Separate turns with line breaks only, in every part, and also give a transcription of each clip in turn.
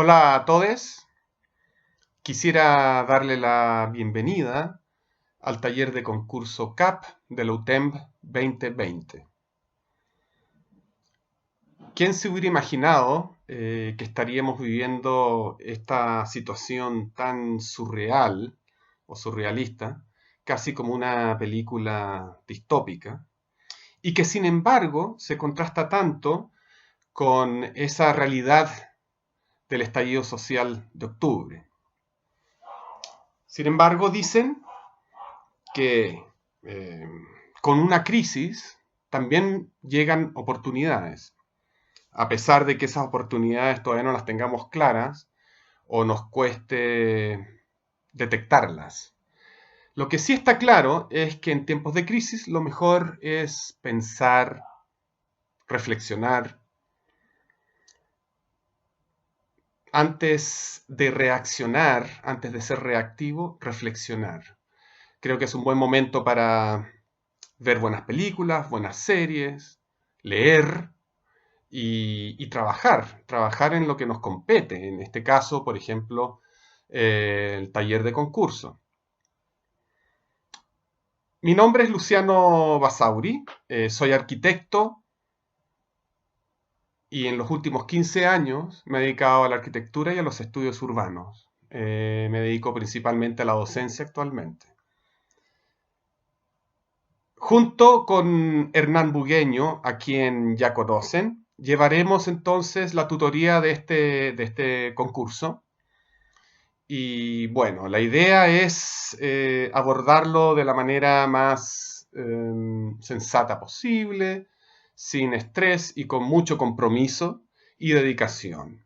Hola a todos. Quisiera darle la bienvenida al taller de concurso CAP de la UTEMB 2020. ¿Quién se hubiera imaginado que estaríamos viviendo esta situación tan surreal o surrealista, casi como una película distópica, y que sin embargo se contrasta tanto con esa realidad del estallido social de octubre? Sin embargo, dicen que eh, con una crisis también llegan oportunidades, a pesar de que esas oportunidades todavía no las tengamos claras o nos cueste detectarlas. Lo que sí está claro es que en tiempos de crisis lo mejor es pensar, reflexionar, antes de reaccionar, antes de ser reactivo, reflexionar. Creo que es un buen momento para ver buenas películas, buenas series, leer y trabajar en lo que nos compete. En este caso, por ejemplo, el taller de concurso. Mi nombre es Luciano Basauri, soy arquitecto y en los últimos 15 años me he dedicado a la arquitectura y a los estudios urbanos. Me dedico principalmente a la docencia actualmente. Junto con Hernán Bugueño, a quien ya conocen, llevaremos entonces la tutoría de este concurso. Y bueno, la idea es abordarlo de la manera más sensata posible, sin estrés y con mucho compromiso y dedicación.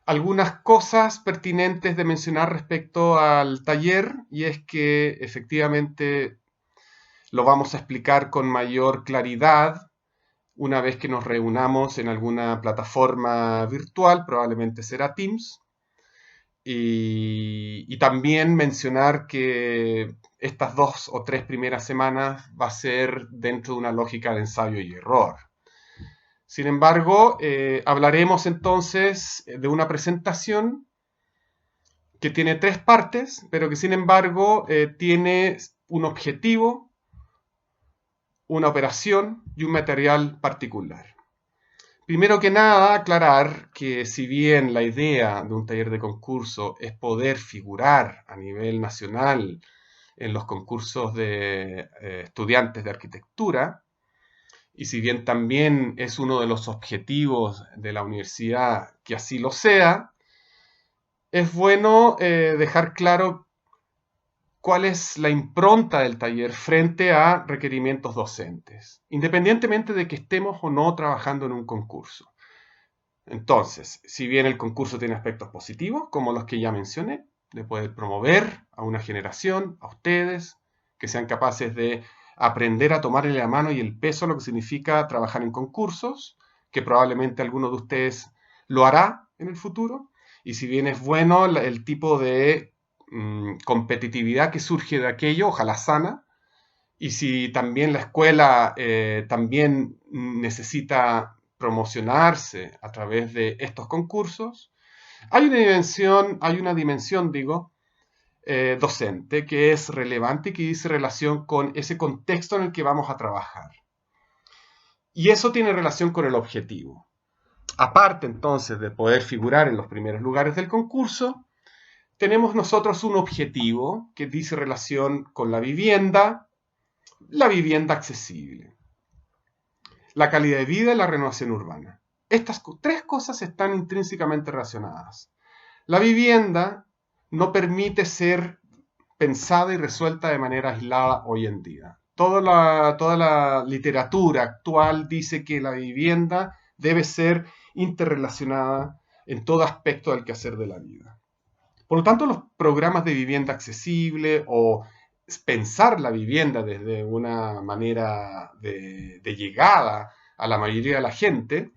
Algunas cosas pertinentes de mencionar respecto al taller, y es que efectivamente lo vamos a explicar con mayor claridad una vez que nos reunamos en alguna plataforma virtual, probablemente será Teams. Y también mencionar que estas 2 o 3 primeras semanas va a ser dentro de una lógica de ensayo y error. Sin embargo, hablaremos entonces de una presentación que tiene 3 partes, pero que sin embargo tiene un objetivo, una operación y un material particular. Primero que nada, aclarar que si bien la idea de un taller de concurso es poder figurar a nivel nacional en los concursos de estudiantes de arquitectura, y si bien también es uno de los objetivos de la universidad que así lo sea, es bueno dejar claro cuál es la impronta del taller frente a requerimientos docentes, independientemente de que estemos o no trabajando en un concurso. Entonces, si bien el concurso tiene aspectos positivos, como los que ya mencioné, de poder promover a una generación, a ustedes, que sean capaces de aprender a tomarle la mano y el peso a lo que significa trabajar en concursos, que probablemente alguno de ustedes lo hará en el futuro, y si bien es bueno el tipo de competitividad que surge de aquello, ojalá sana, y si también la escuela también necesita promocionarse a través de estos concursos, hay una dimensión, digo, docente que es relevante y que dice relación con ese contexto en el que vamos a trabajar. Y eso tiene relación con el objetivo. Aparte entonces de poder figurar en los primeros lugares del concurso, tenemos nosotros un objetivo que dice relación con la vivienda accesible, la calidad de vida y la renovación urbana. Estas 3 cosas están intrínsecamente relacionadas. La vivienda no permite ser pensada y resuelta de manera aislada hoy en día. Toda la literatura actual dice que la vivienda debe ser interrelacionada en todo aspecto del quehacer de la vida. Por lo tanto, los programas de vivienda accesible o pensar la vivienda desde una manera de llegada a la mayoría de la gente,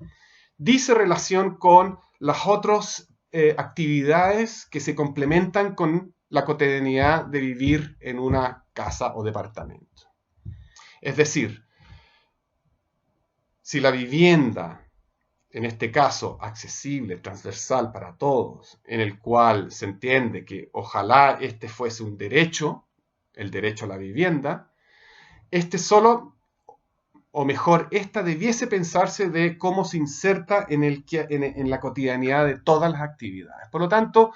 dice relación con las otras actividades que se complementan con la cotidianidad de vivir en una casa o departamento. Es decir, si la vivienda en este caso accesible, transversal para todos, en el cual se entiende que ojalá este fuese un derecho, el derecho a la vivienda, este solo, o mejor, esta debiese pensarse de cómo se inserta en la cotidianidad de todas las actividades. Por lo tanto,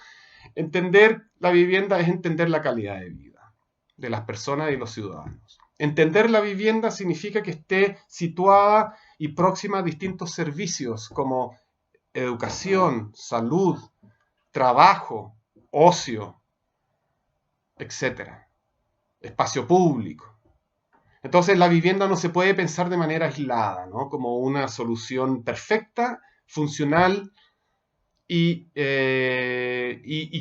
entender la vivienda es entender la calidad de vida de las personas y los ciudadanos. Entender la vivienda significa que esté situada y próxima a distintos servicios como educación, salud, trabajo, ocio, etcétera, espacio público. Entonces la vivienda no se puede pensar de manera aislada, ¿no? Como una solución perfecta, funcional y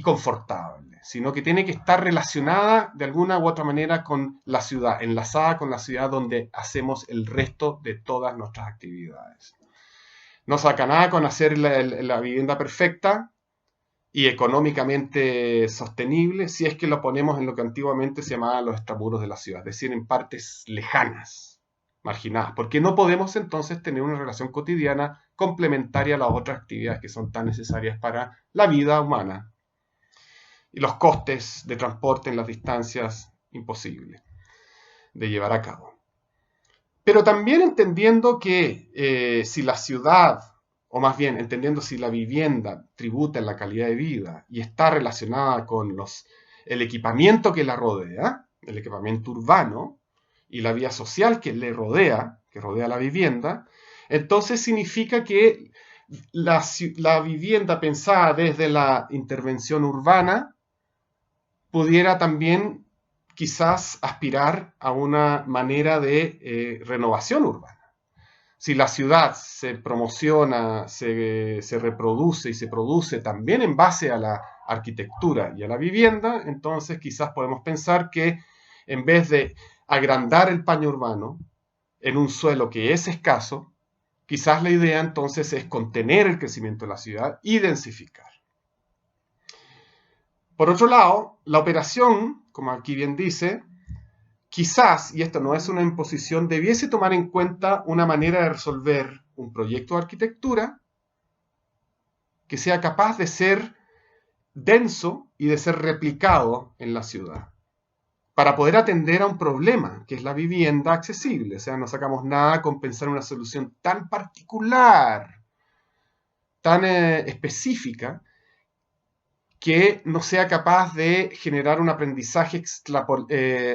confortable, sino que tiene que estar relacionada de alguna u otra manera con la ciudad, enlazada con la ciudad donde hacemos el resto de todas nuestras actividades. No saca nada con hacer la vivienda perfecta y económicamente sostenible si es que lo ponemos en lo que antiguamente se llamaba los extramuros de la ciudad, es decir, en partes lejanas, marginadas, porque no podemos entonces tener una relación cotidiana complementaria a las otras actividades que son tan necesarias para la vida humana. Y los costes de transporte en las distancias imposibles de llevar a cabo. Pero también entendiendo que si la ciudad, o más bien entendiendo si la vivienda tributa en la calidad de vida y está relacionada con el equipamiento que la rodea, el equipamiento urbano y la vía social que le rodea, que rodea la vivienda, entonces significa que la vivienda pensada desde la intervención urbana pudiera también quizás aspirar a una manera de renovación urbana. Si la ciudad se promociona, se reproduce y se produce también en base a la arquitectura y a la vivienda, entonces quizás podemos pensar que en vez de agrandar el paño urbano en un suelo que es escaso, quizás la idea entonces es contener el crecimiento de la ciudad y densificar. Por otro lado, la operación, como aquí bien dice, quizás, y esto no es una imposición, debiese tomar en cuenta una manera de resolver un proyecto de arquitectura que sea capaz de ser denso y de ser replicado en la ciudad, para poder atender a un problema, que es la vivienda accesible. O sea, no sacamos nada con pensar una solución tan particular, tan específica, que no sea capaz de generar un aprendizaje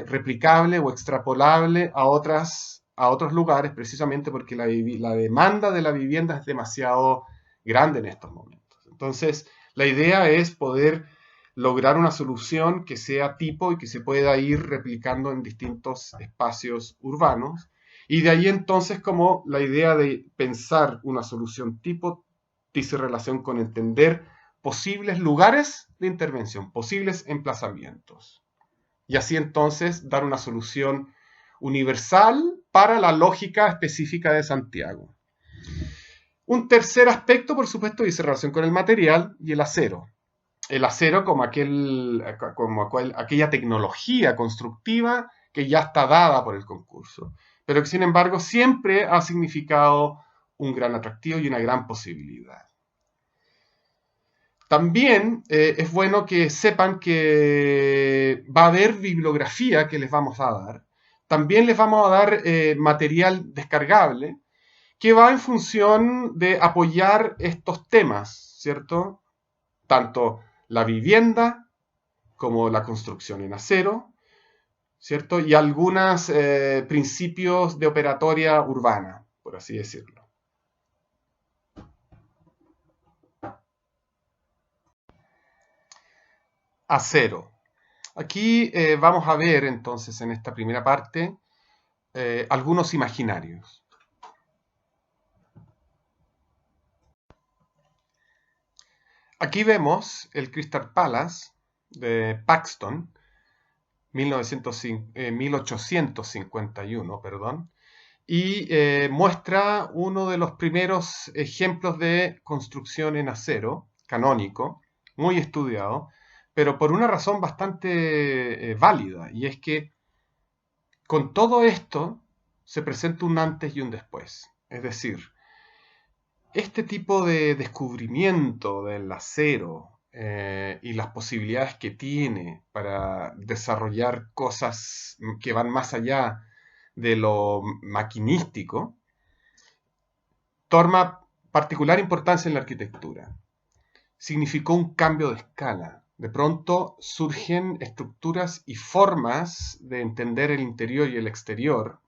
replicable o extrapolable a otros lugares, precisamente porque la demanda de la vivienda es demasiado grande en estos momentos. Entonces, la idea es poder lograr una solución que sea tipo y que se pueda ir replicando en distintos espacios urbanos. Y de ahí entonces como la idea de pensar una solución tipo dice relación con entender posibles lugares de intervención, posibles emplazamientos. Y así entonces dar una solución universal para la lógica específica de Santiago. Un tercer aspecto, por supuesto, dice relación con el material y el acero. El acero como aquella tecnología constructiva que ya está dada por el concurso, pero que sin embargo siempre ha significado un gran atractivo y una gran posibilidad. También es bueno que sepan que va a haber bibliografía que les vamos a dar. También les vamos a dar material descargable que va en función de apoyar estos temas, ¿cierto? Tanto la vivienda como la construcción en acero, ¿cierto? Y algunos principios de operatoria urbana, por así decirlo. Acero. Aquí vamos a ver entonces en esta primera parte algunos imaginarios. Aquí vemos el Crystal Palace de Paxton, 1851, perdón, y muestra uno de los primeros ejemplos de construcción en acero, canónico, muy estudiado, pero por una razón bastante válida, y es que con todo esto se presenta un antes y un después. Es decir, Este tipo de descubrimiento del acero y las posibilidades que tiene para desarrollar cosas que van más allá de lo maquinístico, toma particular importancia en la arquitectura. Significó un cambio de escala. De pronto surgen estructuras y formas de entender el interior y el exterior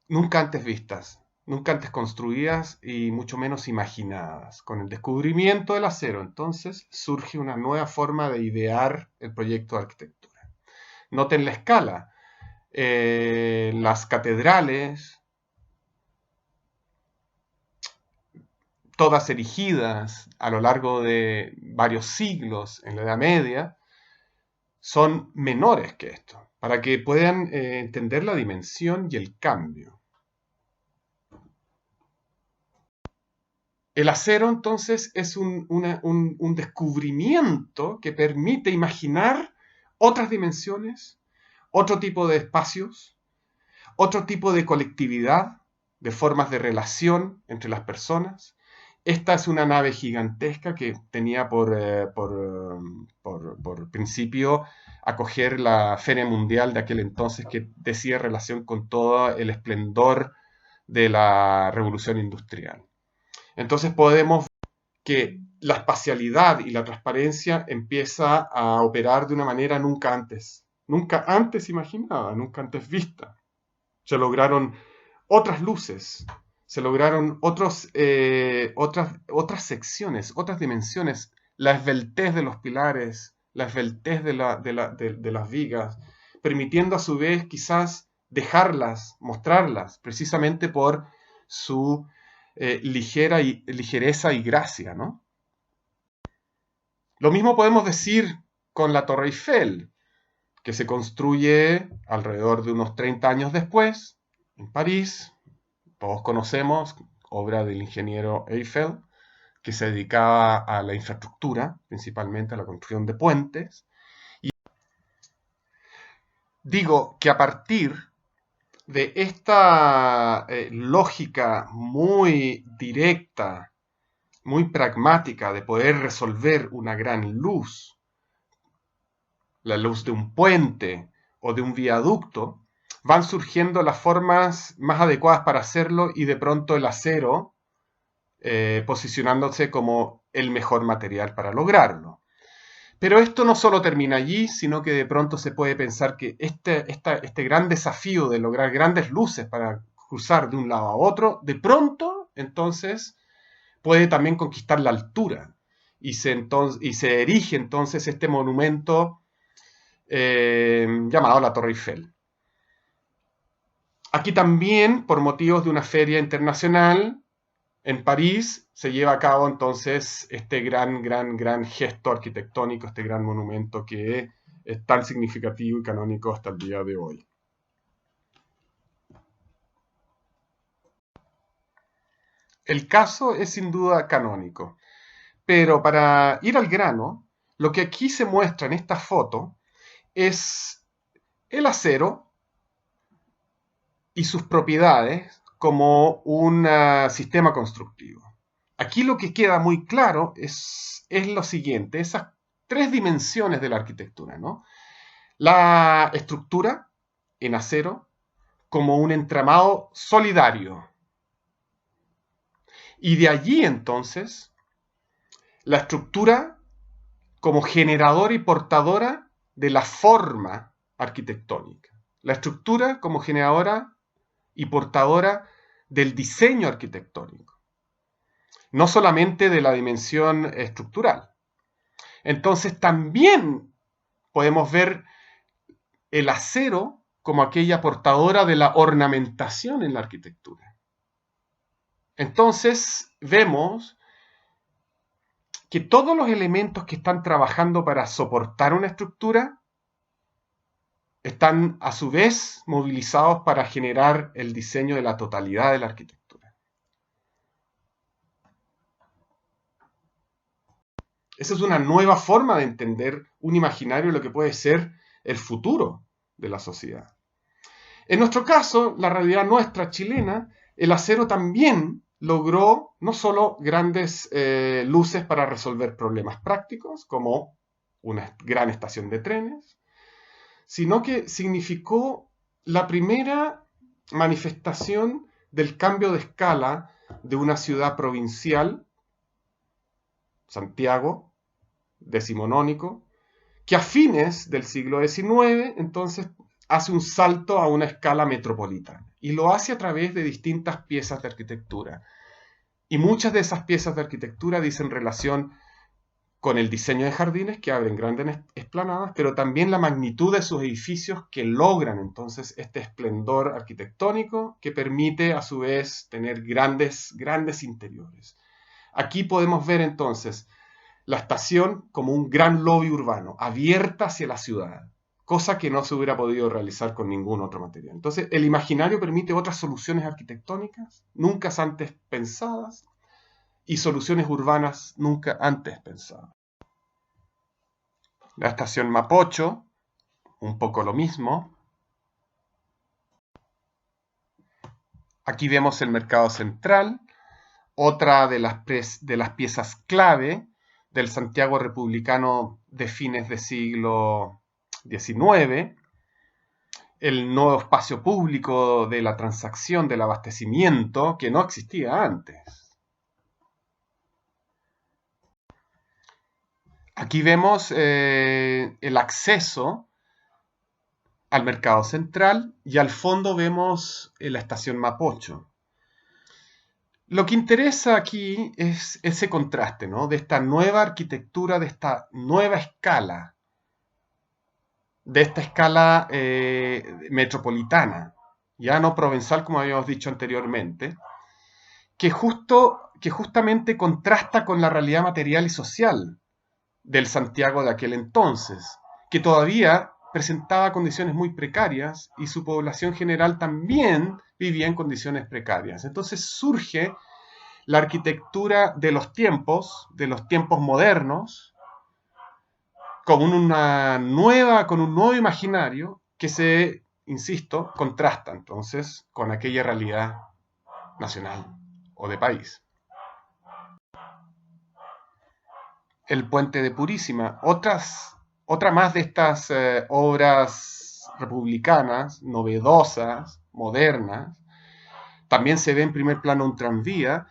nunca antes vistas, nunca antes construidas y mucho menos imaginadas. Con el descubrimiento del acero, entonces, surge una nueva forma de idear el proyecto de arquitectura. Noten la escala. Las catedrales, todas erigidas a lo largo de varios siglos en la Edad Media, son menores que esto, para que puedan entender la dimensión y el cambio. El acero, entonces, es un descubrimiento que permite imaginar otras dimensiones, otro tipo de espacios, otro tipo de colectividad, de formas de relación entre las personas. Esta es una nave gigantesca que tenía por principio acoger la Feria Mundial de aquel entonces, que decía relación con todo el esplendor de la revolución industrial. Entonces podemos ver que la espacialidad y la transparencia empieza a operar de una manera nunca antes imaginada, nunca antes vista. Se lograron otras luces, se lograron otras secciones, otras dimensiones, la esbeltez de los pilares, la esbeltez de las vigas, permitiendo a su vez quizás dejarlas, mostrarlas, precisamente por su ligereza y gracia, ¿no? Lo mismo podemos decir con la Torre Eiffel, que se construye alrededor de unos 30 años después, en París. Todos conocemos, obra del ingeniero Eiffel, que se dedicaba a la infraestructura, principalmente a la construcción de puentes. Y digo que a partir de esta lógica muy directa, muy pragmática de poder resolver una gran luz, la luz de un puente o de un viaducto, van surgiendo las formas más adecuadas para hacerlo y de pronto el acero posicionándose como el mejor material para lograrlo. Pero esto no solo termina allí, sino que de pronto se puede pensar que este gran desafío de lograr grandes luces para cruzar de un lado a otro, de pronto entonces puede también conquistar la altura y se erige entonces este monumento llamado la Torre Eiffel. Aquí también, por motivos de una feria internacional, en París se lleva a cabo entonces este gran gesto arquitectónico, este gran monumento que es tan significativo y canónico hasta el día de hoy. El caso es sin duda canónico, pero para ir al grano, lo que aquí se muestra en esta foto es el acero y sus propiedades como un sistema constructivo. Aquí lo que queda muy claro es lo siguiente, esas tres dimensiones de la arquitectura, ¿no? La estructura en acero como un entramado solidario. Y de allí entonces, la estructura como generadora y portadora de la forma arquitectónica. La estructura como generadora y portadora del diseño arquitectónico, no solamente de la dimensión estructural. Entonces también podemos ver el acero como aquella portadora de la ornamentación en la arquitectura. Entonces vemos que todos los elementos que están trabajando para soportar una estructura están a su vez movilizados para generar el diseño de la totalidad de la arquitectura. Esa es una nueva forma de entender un imaginario de lo que puede ser el futuro de la sociedad. En nuestro caso, la realidad nuestra chilena, el acero también logró no solo grandes luces para resolver problemas prácticos, como una gran estación de trenes, sino que significó la primera manifestación del cambio de escala de una ciudad provincial, Santiago, decimonónico, que a fines del siglo XIX entonces hace un salto a una escala metropolitana y lo hace a través de distintas piezas de arquitectura. Y muchas de esas piezas de arquitectura dicen relación con el diseño de jardines que abren grandes esplanadas, pero también la magnitud de sus edificios que logran entonces este esplendor arquitectónico que permite a su vez tener grandes interiores. Aquí podemos ver entonces la estación como un gran lobby urbano, abierta hacia la ciudad, cosa que no se hubiera podido realizar con ningún otro material. Entonces, el imaginario permite otras soluciones arquitectónicas, nunca antes pensadas, y soluciones urbanas nunca antes pensadas. La estación Mapocho, un poco lo mismo. Aquí vemos el mercado central, otra de las piezas clave del Santiago republicano de fines del siglo XIX, el nuevo espacio público de la transacción, del abastecimiento, que no existía antes. Aquí vemos el acceso al mercado central y al fondo vemos la estación Mapocho. Lo que interesa aquí es ese contraste, ¿no? De esta nueva arquitectura, de esta nueva escala, de esta escala metropolitana, ya no provenzal como habíamos dicho anteriormente, que justamente contrasta con la realidad material y social del Santiago de aquel entonces, que todavía presentaba condiciones muy precarias y su población general también vivía en condiciones precarias. Entonces surge la arquitectura de los tiempos modernos, con un nuevo imaginario que se, insisto, contrasta entonces con aquella realidad nacional o de país. El Puente de Purísima, otra más de estas obras republicanas, novedosas, modernas. También se ve en primer plano un tranvía,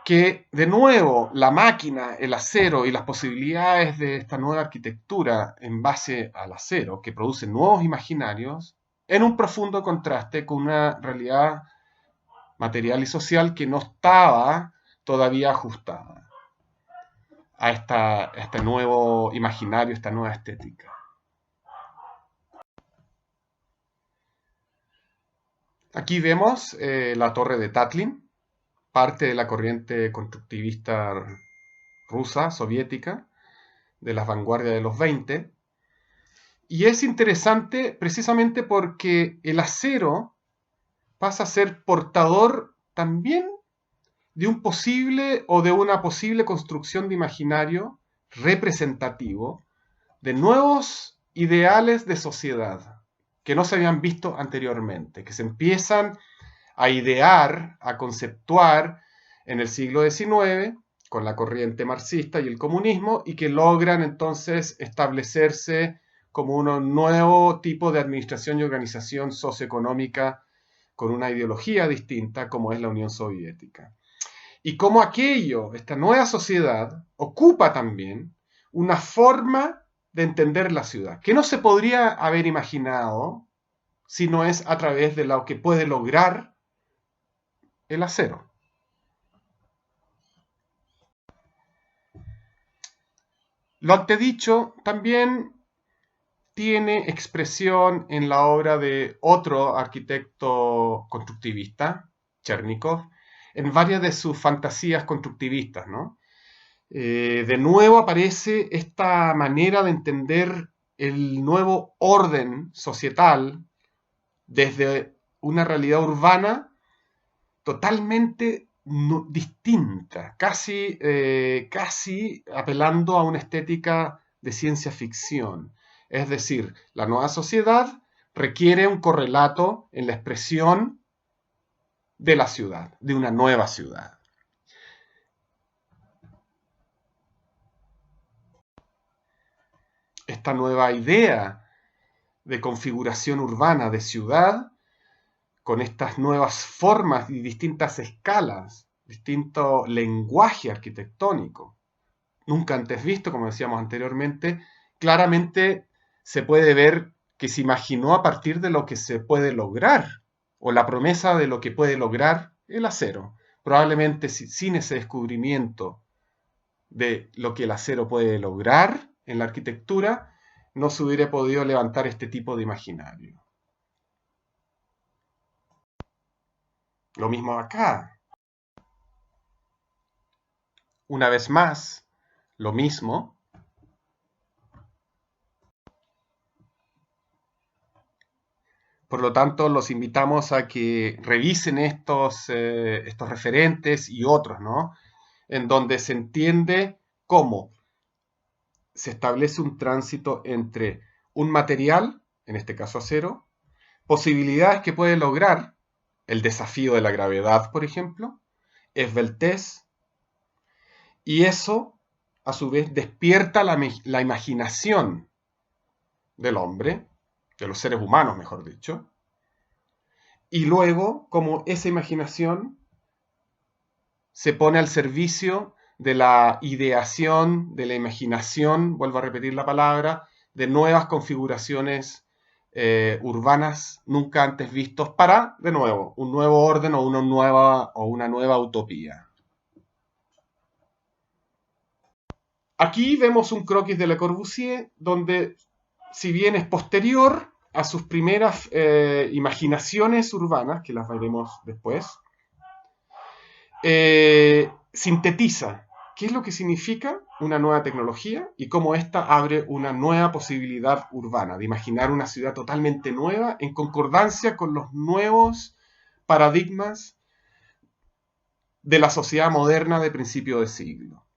que de nuevo la máquina, el acero y las posibilidades de esta nueva arquitectura en base al acero, que produce nuevos imaginarios, en un profundo contraste con una realidad material y social que no estaba todavía ajustada a este nuevo imaginario, esta nueva estética. Aquí vemos la torre de Tatlin, parte de la corriente constructivista rusa, soviética, de las vanguardias de los 20. Y es interesante precisamente porque el acero pasa a ser portador también de un posible o de una posible construcción de imaginario representativo de nuevos ideales de sociedad que no se habían visto anteriormente, que se empiezan a idear, a conceptuar en el siglo XIX con la corriente marxista y el comunismo y que logran entonces establecerse como un nuevo tipo de administración y organización socioeconómica con una ideología distinta como es la Unión Soviética. Y cómo aquello, esta nueva sociedad, ocupa también una forma de entender la ciudad, que no se podría haber imaginado si no es a través de lo que puede lograr el acero. Lo antedicho también tiene expresión en la obra de otro arquitecto constructivista, Chernikov, en varias de sus fantasías constructivistas, ¿no? De nuevo aparece esta manera de entender el nuevo orden societal desde una realidad urbana totalmente distinta, casi apelando a una estética de ciencia ficción. Es decir, la nueva sociedad requiere un correlato en la expresión de la ciudad, de una nueva ciudad. Esta nueva idea de configuración urbana de ciudad, con estas nuevas formas y distintas escalas, distinto lenguaje arquitectónico, nunca antes visto, como decíamos anteriormente, claramente se puede ver que se imaginó a partir de lo que se puede lograr, o la promesa de lo que puede lograr el acero. Probablemente sin ese descubrimiento de lo que el acero puede lograr en la arquitectura, no se hubiera podido levantar este tipo de imaginario. Lo mismo acá. Una vez más, lo mismo. Por lo tanto, los invitamos a que revisen estos referentes y otros, ¿no? En donde se entiende cómo se establece un tránsito entre un material, en este caso acero, posibilidades que puede lograr el desafío de la gravedad, por ejemplo, esbeltez, y eso, a su vez, despierta la imaginación del hombre, de los seres humanos, mejor dicho, y luego, como esa imaginación se pone al servicio de la ideación, de la imaginación, vuelvo a repetir la palabra, de nuevas configuraciones urbanas nunca antes vistos para, de nuevo, un nuevo orden o una nueva utopía. Aquí vemos un croquis de Le Corbusier, donde, si bien es posterior a sus primeras imaginaciones urbanas, que las veremos después, sintetiza qué es lo que significa una nueva tecnología y cómo ésta abre una nueva posibilidad urbana, de imaginar una ciudad totalmente nueva en concordancia con los nuevos paradigmas de la sociedad moderna de principio de siglo.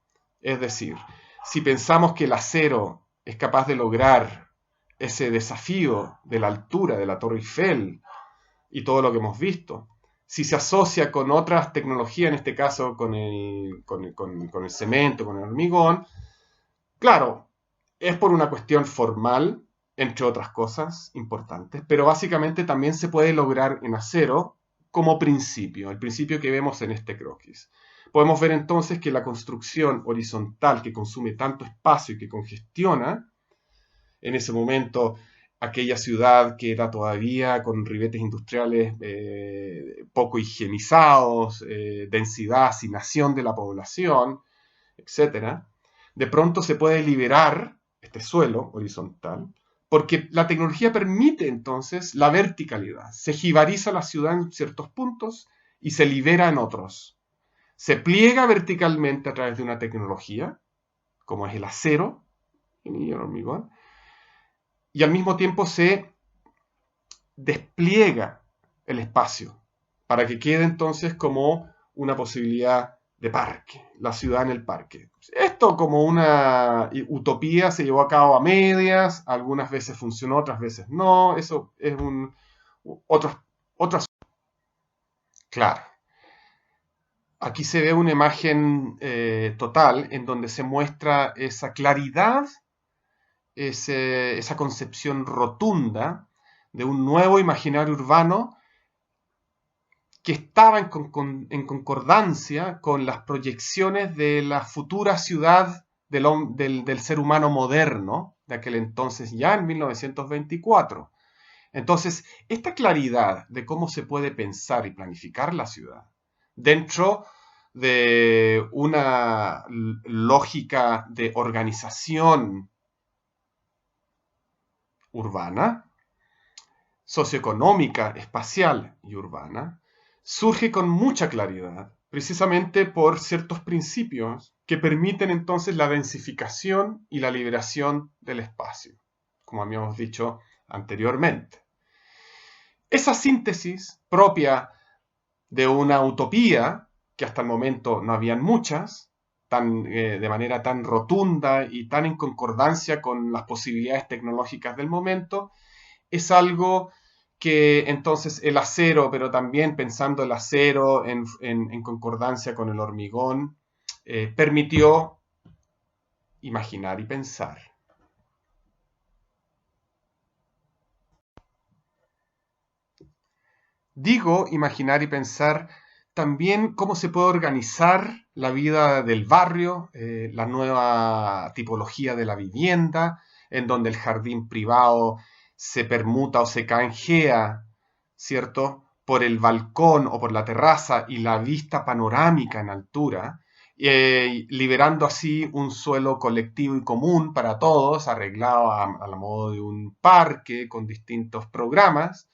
Es decir, si pensamos que el acero es capaz de lograr ese desafío de la altura de la Torre Eiffel y todo lo que hemos visto, si se asocia con otras tecnologías, en este caso con el cemento, con el hormigón, claro, es por una cuestión formal, entre otras cosas importantes, pero básicamente también se puede lograr en acero como principio, el principio que vemos en este croquis. Podemos ver entonces que la construcción horizontal que consume tanto espacio y que congestiona, en ese momento aquella ciudad que era todavía con ribetes industriales poco higienizados, densidad, hacinación de la población, etc., de pronto se puede liberar este suelo horizontal, porque la tecnología permite entonces la verticalidad. Se jibariza la ciudad en ciertos puntos y se libera en otros. Se pliega verticalmente a través de una tecnología, como es el acero y el hormigón, y al mismo tiempo se despliega el espacio para que quede entonces como una posibilidad de parque, la ciudad en el parque. Esto como una utopía se llevó a cabo a medias, algunas veces funcionó, otras veces no, eso es otro. Claro. Aquí se ve una imagen total en donde se muestra esa claridad, esa concepción rotunda de un nuevo imaginario urbano que estaba en concordancia con las proyecciones de la futura ciudad del ser humano moderno de aquel entonces, ya en 1924. Entonces, esta claridad de cómo se puede pensar y planificar la ciudad dentro de una lógica de organización urbana, socioeconómica, espacial y urbana, surge con mucha claridad, precisamente por ciertos principios que permiten entonces la densificación y la liberación del espacio, como habíamos dicho anteriormente. Esa síntesis propia de una utopía, que hasta el momento no habían muchas, de manera tan rotunda y tan en concordancia con las posibilidades tecnológicas del momento, es algo que entonces el acero, pero también pensando el acero en concordancia con el hormigón, permitió imaginar y pensar. Digo imaginar y pensar también cómo se puede organizar la vida del barrio, la nueva tipología de la vivienda, en donde el jardín privado se permuta o se canjea, ¿cierto? Por el balcón o por la terraza y la vista panorámica en altura, liberando así un suelo colectivo y común para todos, arreglado a la modo de un parque con distintos programas.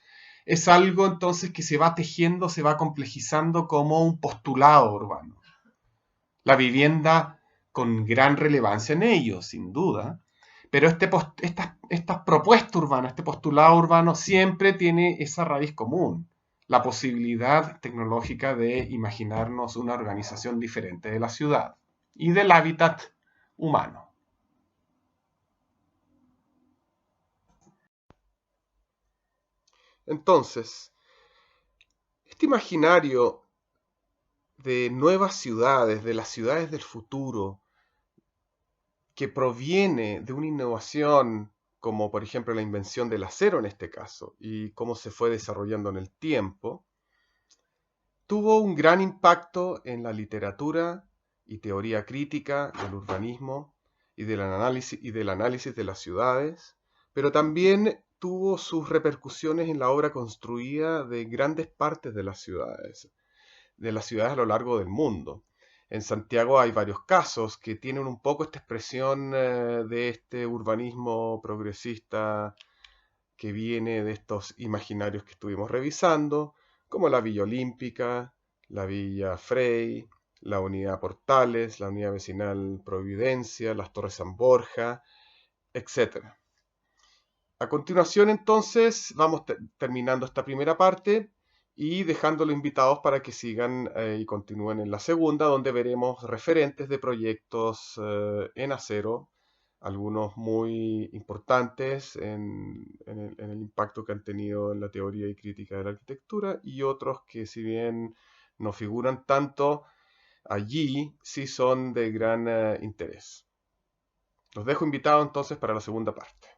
Es algo entonces que se va tejiendo, se va complejizando como un postulado urbano. La vivienda con gran relevancia en ello, sin duda, pero esta propuesta urbana, este postulado urbano siempre tiene esa raíz común, la posibilidad tecnológica de imaginarnos una organización diferente de la ciudad y del hábitat humano. Entonces, este imaginario de nuevas ciudades, de las ciudades del futuro, que proviene de una innovación como por ejemplo la invención del acero en este caso y cómo se fue desarrollando en el tiempo, tuvo un gran impacto en la literatura y teoría crítica del urbanismo y del análisis de las ciudades, pero también tuvo sus repercusiones en la obra construida de grandes partes de las ciudades a lo largo del mundo. En Santiago hay varios casos que tienen un poco esta expresión de este urbanismo progresista que viene de estos imaginarios que estuvimos revisando, como la Villa Olímpica, la Villa Frey, la Unidad Portales, la Unidad Vecinal Providencia, las Torres San Borja, etcétera. A continuación, entonces, vamos terminando esta primera parte y dejándolo invitados para que sigan y continúen en la segunda, donde veremos referentes de proyectos en acero, algunos muy importantes en el impacto que han tenido en la teoría y crítica de la arquitectura, y otros que, si bien no figuran tanto allí, sí son de gran interés. Los dejo invitados entonces para la segunda parte.